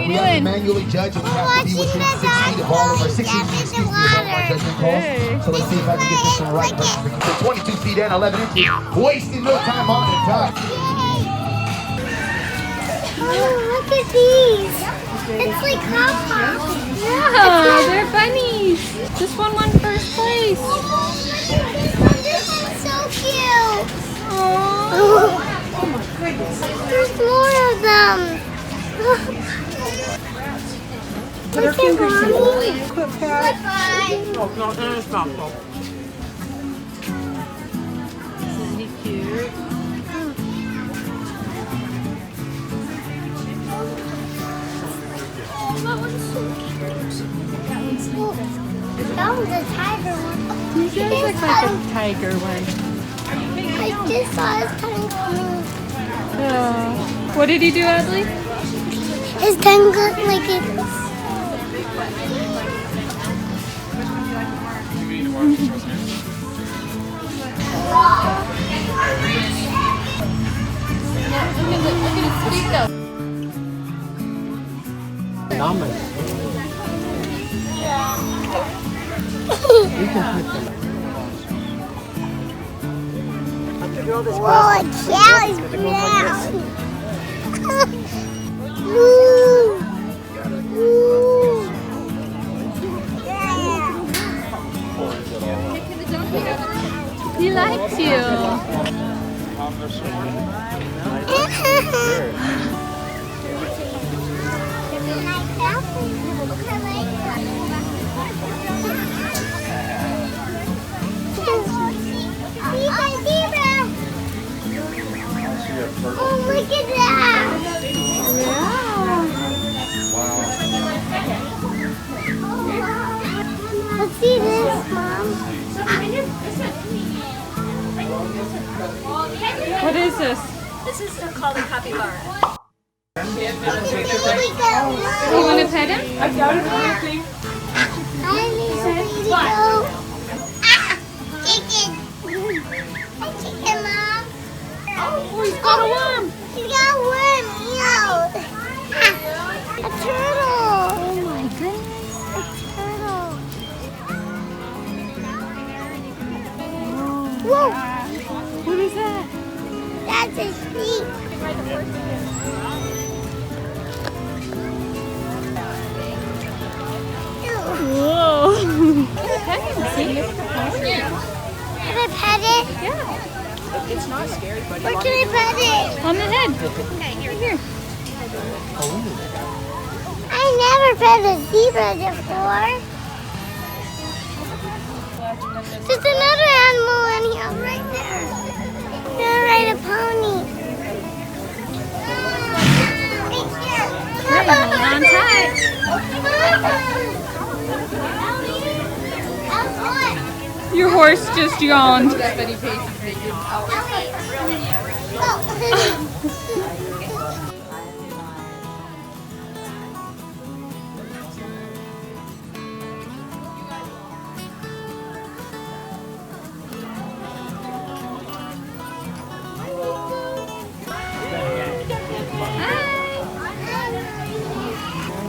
We have to manually judge, and we have to be within 6 feet of all of our 6 inches, excuse me, of all of our judgment calls. So let's see if I can get this one right. So 22 feet and 11 inches. Wasting no time on the top. Oh, look at these. It's like hot pops. Yeah, they're bunnies. This one won first place. This one's so cute. Aww. Oh my goodness. There's more of them. Put her fingers in. Quit, Pat. Bye. Oh, no, it's not. Isn't he cute? That one's so cute. That one's a tiger one. He does look like a tiger one. I just saw his tongue coming. What did he do, Adley? His tongue looked like it. Look at his feet though. Whoa, a cow is brown. Ooh. Ooh. He likes you. Oh, look at that! Yeah. Let's see this, Mom. What is this? This is called a capybara. You want to pet him? I got it, everything. I need somebody to go. Chicken. Hi, chicken, Mom. Oh, he's got a worm. He's got a worm. Ew. A turtle. Oh my goodness. A turtle. Whoa. What is that? That's a sheep. Whoa. Pet him, see? Can I pet it? Yeah. It's not scary, buddy. Where can I pet it? On the head. Okay, here. I never pet a zebra before. There's another animal in here right there. Gonna ride a pony. Right here. Hold on tight. Your horse just yawned.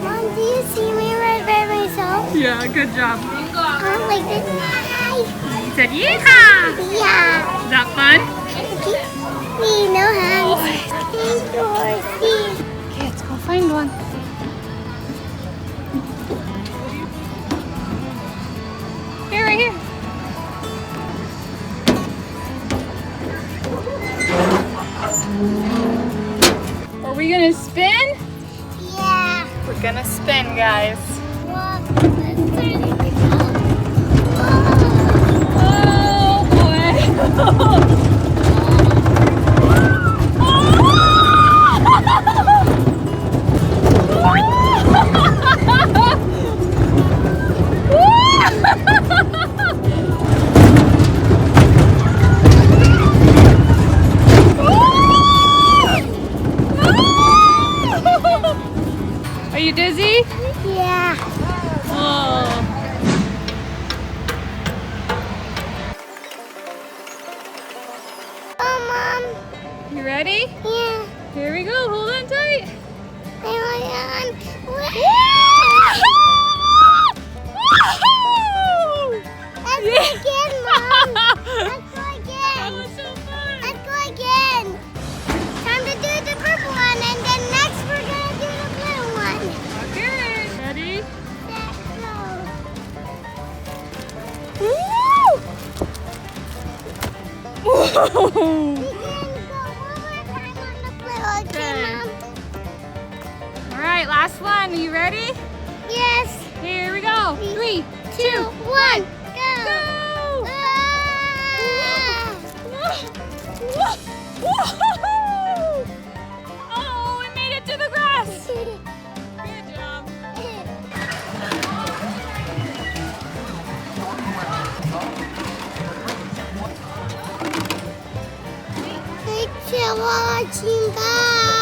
Mom, do you see me right by myself? Yeah, good job. I'm like this. Hi. He said, yeehaw! Yeah. Is that fun? Me, no hands. Thank you, horsey. Okay, let's go find one. Here, right here. Are we gonna spin? Yeah. We're gonna spin, guys. Look, let's turn it. Oh boy! Are you dizzy? Yeah. Oh. Oh, Mom. You ready? Yeah. Here we go. Hold on tight. Let's go again, Mom. Let's go That again. was so fun. Let's go again. Time to do the purple one, and then next we're gonna do the blue one. Okay. Ready? Set, go. Whoa. We can go one more time on the blue, okay, Mom? All right, last one. Are you ready? Yes. Here we go. 3, 2, 1, go. go. Ah. Whoa. Oh, we made it to the grass. Good job. Thanks for watching, guys.